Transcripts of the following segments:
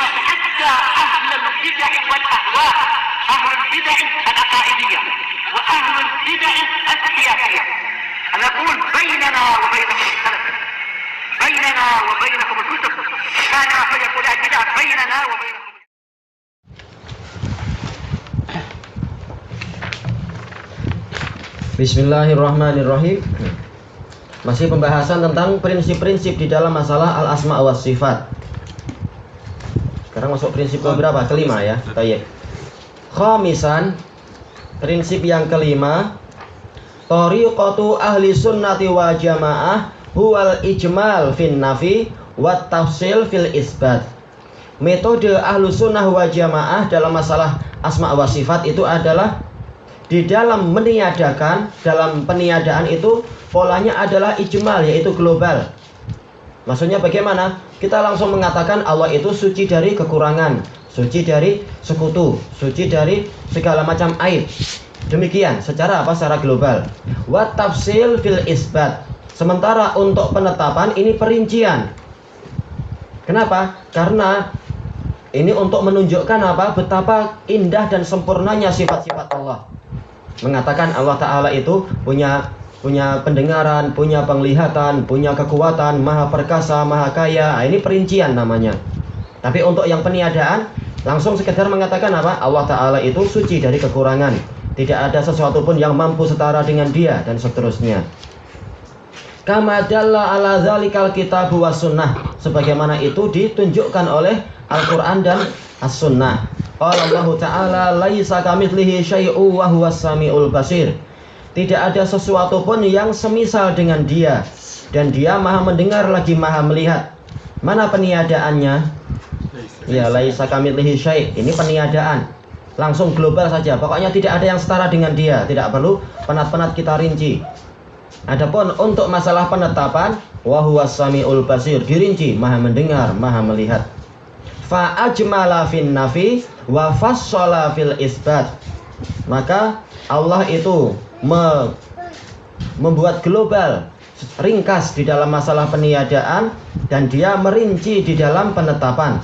حتى أهل البدع والأهواء، أهل البدع العقائدية وأهل البدع السياسية. أنا أقول بيننا وبينكم السلف، بيننا وبينكم الكتب، كان فيقول البدع بيننا وبينكم. Bismillahirrahmanirrahim. Masih pembahasan tentang prinsip-prinsip di dalam masalah al-asma wa sifat. Sekarang masuk prinsip ke berapa? Kelima ya. Baik. Khamisan, prinsip yang kelima, thariqatu ahli sunnati wal jamaah huwal ijmal fin nafi wa tafsil fil isbat. Metode ahlu sunnah wal jamaah dalam masalah asma wa sifat itu adalah di dalam meniadakan, dalam peniadaan itu polanya adalah ijmal, yaitu global. Maksudnya bagaimana? Kita langsung mengatakan Allah itu suci dari kekurangan, suci dari sekutu, suci dari segala macam aib. Demikian secara apa? Secara global. Wa tafsil fil isbat. Sementara untuk penetapan ini perincian. Kenapa? Karena ini untuk menunjukkan apa? Betapa indah dan sempurnanya sifat-sifat Allah. Mengatakan Allah Ta'ala itu punya pendengaran, punya penglihatan, punya kekuatan, maha perkasa, maha kaya. Nah, ini perincian namanya. Tapi untuk yang peniadaan, langsung sekedar mengatakan apa? Allah Ta'ala itu suci dari kekurangan, tidak ada sesuatu pun yang mampu setara dengan dia, dan seterusnya. Kama dalla ala zalikal kitab was sunnah, sebagaimana itu ditunjukkan oleh Al-Quran dan As-Sunnah. Allah Ta'ala laisa kamitslihi syai'un wa huwas samiul basir. Tidak ada sesuatu pun yang semisal dengan dia, dan dia maha mendengar lagi maha melihat. Mana peniadaannya? Ya, laisa kamitslihi syai'. Ini peniadaan. Langsung global saja. Pokoknya tidak ada yang setara dengan dia. Tidak perlu penat-penat kita rinci. Adapun untuk masalah penetapan, wa huwas samiul basir, dirinci, maha mendengar, maha melihat. Fa ajmala fin nafi wa fassala fil isbat. Maka Allah itu membuat global, ringkas di dalam masalah peniadaan, dan dia merinci di dalam penetapan.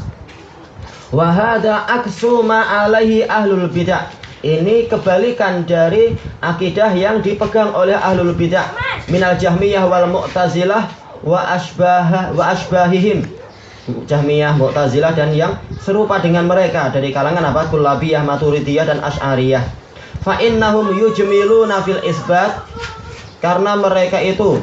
Wa hadza aksu ma alaihi ahlul bidah. Ini kebalikan dari akidah yang dipegang oleh ahlul bidah minal jahmiyah wal mu'tazilah wa asbahihim. Jahmiyah, Mu'tazilah dan yang serupa dengan mereka dari kalangan apa? Kullabiyah, Maturidiyah dan Asy'ariyah. Fa innahum yujmiluna fil isbat, karena mereka itu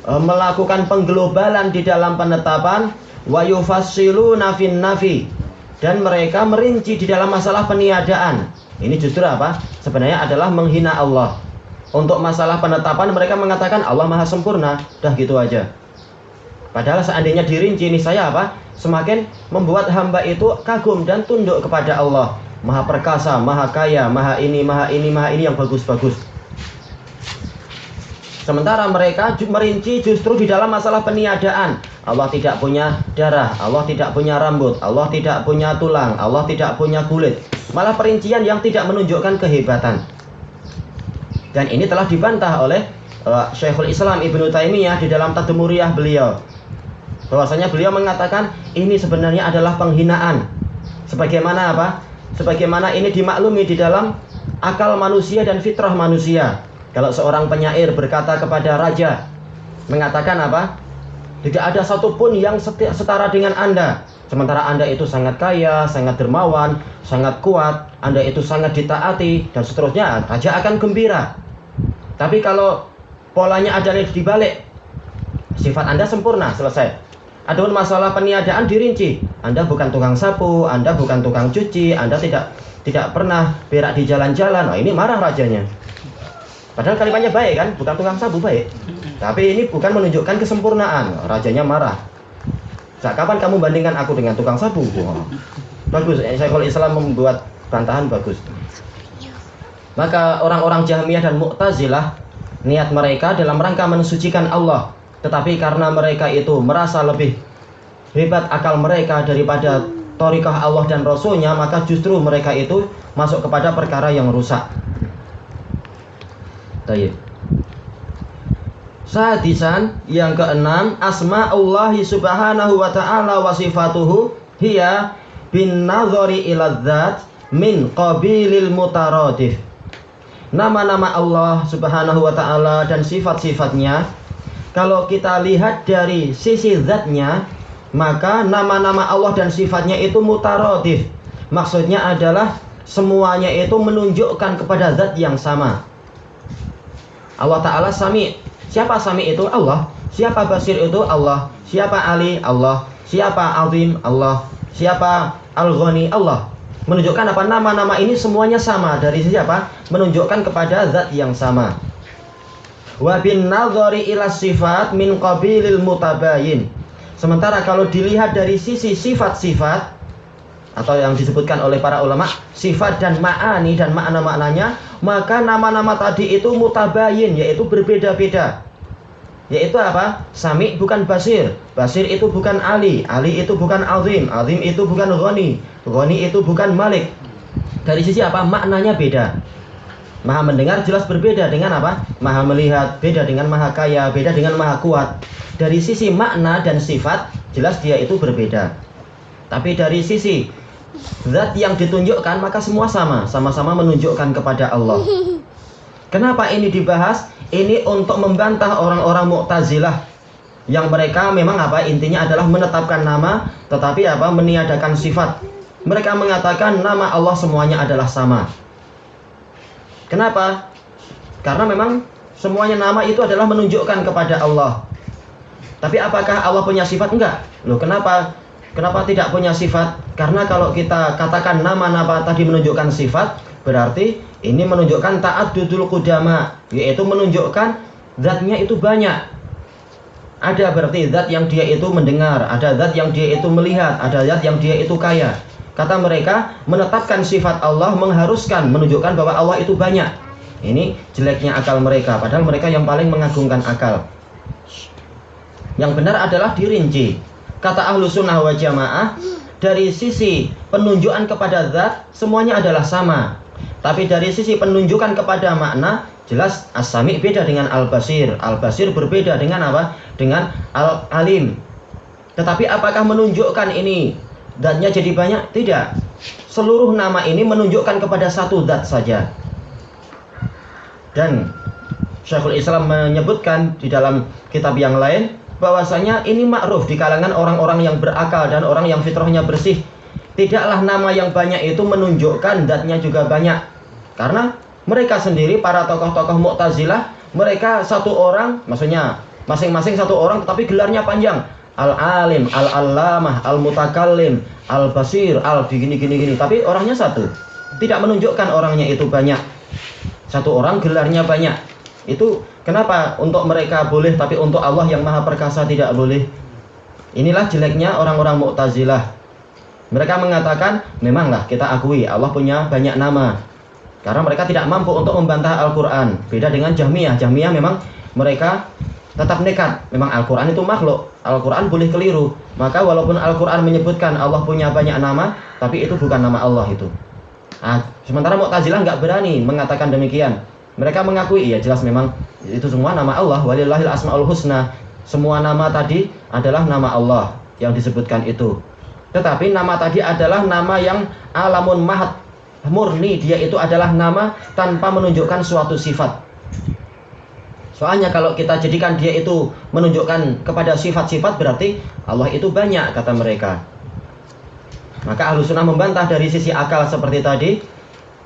melakukan pengglobalan di dalam penetapan, wa yufassiluna fin nafi, dan mereka merinci di dalam masalah peniadaan. Ini justru apa? Sebenarnya adalah menghina Allah. Untuk masalah penetapan mereka mengatakan Allah maha sempurna, dah gitu aja. Padahal seandainya dirinci ini saya apa? Semakin membuat hamba itu kagum dan tunduk kepada Allah. Maha perkasa, maha kaya, maha ini yang bagus-bagus. Sementara mereka merinci justru di dalam masalah peniadaan. Allah tidak punya darah, Allah tidak punya rambut, Allah tidak punya tulang, Allah tidak punya kulit. Malah perincian yang tidak menunjukkan kehebatan. Dan ini telah dibantah oleh Syekhul Islam Ibnu Taimiyah di dalam Tadmuriyah beliau. Bahwasanya beliau mengatakan ini sebenarnya adalah penghinaan. Sebagaimana apa? Sebagaimana ini dimaklumi di dalam akal manusia dan fitrah manusia. Kalau seorang penyair berkata kepada raja, mengatakan apa? Tidak ada satupun yang setara dengan Anda. Sementara Anda itu sangat kaya, sangat dermawan, sangat kuat, Anda itu sangat ditaati, dan seterusnya. Raja akan gembira. Tapi kalau polanya adalah dibalik, sifat Anda sempurna, selesai. Adapun masalah peniadaan dirinci. Anda bukan tukang sapu, Anda bukan tukang cuci, Anda tidak pernah berak di jalan-jalan. Nah, ini marah rajanya. Padahal kalimatnya baik kan, bukan tukang sapu, baik. Tapi ini bukan menunjukkan kesempurnaan. Rajanya marah. Kapan kamu bandingkan aku dengan tukang sapu? Wah, bagus. Syekhul Islam membuat bantahan bagus. Maka orang-orang Jahmiyah dan Mu'tazilah, niat mereka dalam rangka mensucikan Allah. Tetapi karena mereka itu merasa lebih hebat akal mereka daripada thariqah Allah dan Rasulnya, maka justru mereka itu masuk kepada perkara yang rusak. Baik. Sadisan, yang keenam, asma'ullahi subhanahu wa ta'ala wa sifatuhu hiya bin nazari ila dzat min qabilil mutaradif. Nama-nama Allah Subhanahu wa taala dan sifat-sifatnya, kalau kita lihat dari sisi zatnya, maka nama-nama Allah dan sifatnya itu mutaradif. Maksudnya adalah semuanya itu menunjukkan kepada zat yang sama. Allah Ta'ala Sami. Siapa Sami itu? Allah. Siapa Basir itu? Allah. Siapa Ali? Allah. Siapa Azim? Allah. Siapa Al-Ghani? Allah. Menunjukkan apa? Nama-nama ini semuanya sama. Dari sisi apa? Menunjukkan kepada zat yang sama. Wa bin nadhari ila sifat min qabilil mutabayin. Sementara kalau dilihat dari sisi sifat-sifat, atau yang disebutkan oleh para ulama, sifat dan ma'ani dan makna-maknanya, maka nama-nama tadi itu mutabayin, yaitu berbeda-beda. Yaitu apa? Sami bukan Basir, Basir itu bukan Ali, Ali itu bukan Azim, Azim itu bukan Ghani, Ghani itu bukan Malik. Dari sisi apa? Maknanya beda. Maha mendengar jelas berbeda dengan apa? Maha melihat, beda dengan maha kaya, beda dengan maha kuat. Dari sisi makna dan sifat, jelas dia itu berbeda. Tapi dari sisi zat yang ditunjukkan, maka semua sama-sama menunjukkan kepada Allah. Kenapa ini dibahas? Ini untuk membantah orang-orang Mu'tazilah yang mereka memang apa? Intinya adalah menetapkan nama, tetapi apa? Meniadakan sifat. Mereka mengatakan nama Allah semuanya adalah sama. Kenapa? Karena memang semuanya nama itu adalah menunjukkan kepada Allah. Tapi apakah Allah punya sifat? Enggak. Loh, kenapa? Kenapa tidak punya sifat? Karena kalau kita katakan nama-nama tadi menunjukkan sifat, berarti ini menunjukkan ta'addudul qudama, yaitu menunjukkan zatnya itu banyak. Ada berarti zat yang dia itu mendengar, ada zat yang dia itu melihat, ada zat yang dia itu kaya. Kata mereka, menetapkan sifat Allah mengharuskan menunjukkan bahwa Allah itu banyak. Ini jeleknya akal mereka, padahal mereka yang paling mengagungkan akal. Yang benar adalah dirinci. Kata ahlu sunnah wa jamaah, dari sisi penunjukan kepada zat semuanya adalah sama. Tapi dari sisi penunjukan kepada makna, jelas As-Sami beda dengan Al-Basir. Al-Basir berbeda dengan apa? Dengan Al-Alim. Tetapi apakah menunjukkan ini zatnya jadi banyak? Tidak. Seluruh nama ini menunjukkan kepada satu zat saja. Dan Syekhul Islam menyebutkan di dalam kitab yang lain, bahwasanya ini ma'ruf di kalangan orang-orang yang berakal dan orang yang fitrahnya bersih. Tidaklah nama yang banyak itu menunjukkan zatnya juga banyak. Karena mereka sendiri, para tokoh-tokoh Mu'tazilah, mereka satu orang, maksudnya masing-masing satu orang, tetapi gelarnya panjang. Al-Alim, Al-Allamah, Al-Mutakallim, Al-Basir, Al-Gini-gini-gini. Tapi orangnya satu. Tidak menunjukkan orangnya itu banyak. Satu orang gelarnya banyak. Itu kenapa untuk mereka boleh, tapi untuk Allah yang maha perkasa tidak boleh? Inilah jeleknya orang-orang Mu'tazilah. Mereka mengatakan, memanglah kita akui Allah punya banyak nama, karena mereka tidak mampu untuk membantah Al-Quran. Beda dengan Jahmiyah. Jahmiyah memang mereka tetap nekat. Memang Al-Quran itu makhluk, Al-Quran boleh keliru. Maka walaupun Al-Quran menyebutkan Allah punya banyak nama, tapi itu bukan nama Allah itu. Sementara Mu'tazilah nggak berani mengatakan demikian. Mereka mengakui, iya jelas memang itu semua nama Allah. Walillahil asmaul husna. Semua nama tadi adalah nama Allah yang disebutkan itu. Tetapi nama tadi adalah nama yang alamun mahat, murni. Dia itu adalah nama tanpa menunjukkan suatu sifat. Soalnya kalau kita jadikan dia itu menunjukkan kepada sifat-sifat, berarti Allah itu banyak, kata mereka. Maka Ahlus Sunnah membantah dari sisi akal seperti tadi.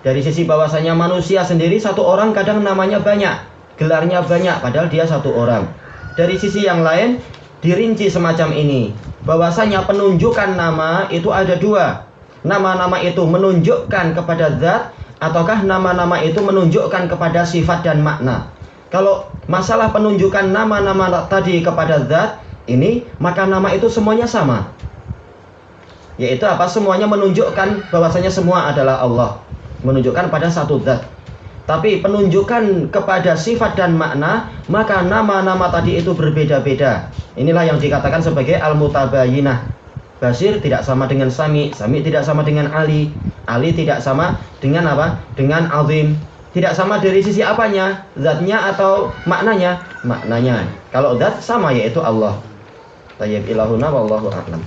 Dari sisi bahwasanya manusia sendiri satu orang kadang namanya banyak, gelarnya banyak, padahal dia satu orang. Dari sisi yang lain dirinci semacam ini, bahwasanya penunjukan nama itu ada dua. Nama-nama itu menunjukkan kepada zat, ataukah nama-nama itu menunjukkan kepada sifat dan makna. Kalau masalah penunjukan nama-nama tadi kepada zat ini, maka nama itu semuanya sama. Yaitu apa? Semuanya menunjukkan bahwasanya semua adalah Allah, menunjukkan pada satu zat. Tapi penunjukan kepada sifat dan makna, maka nama-nama tadi itu berbeda-beda. Inilah yang dikatakan sebagai al-mutabayinah. Basir tidak sama dengan Sami, Sami tidak sama dengan Ali, Ali tidak sama dengan apa? Dengan Azim. Tidak sama dari sisi apanya? Zatnya atau maknanya? Maknanya. Kalau zat sama, yaitu Allah. Tayyib ilahuna wallahu a'lam.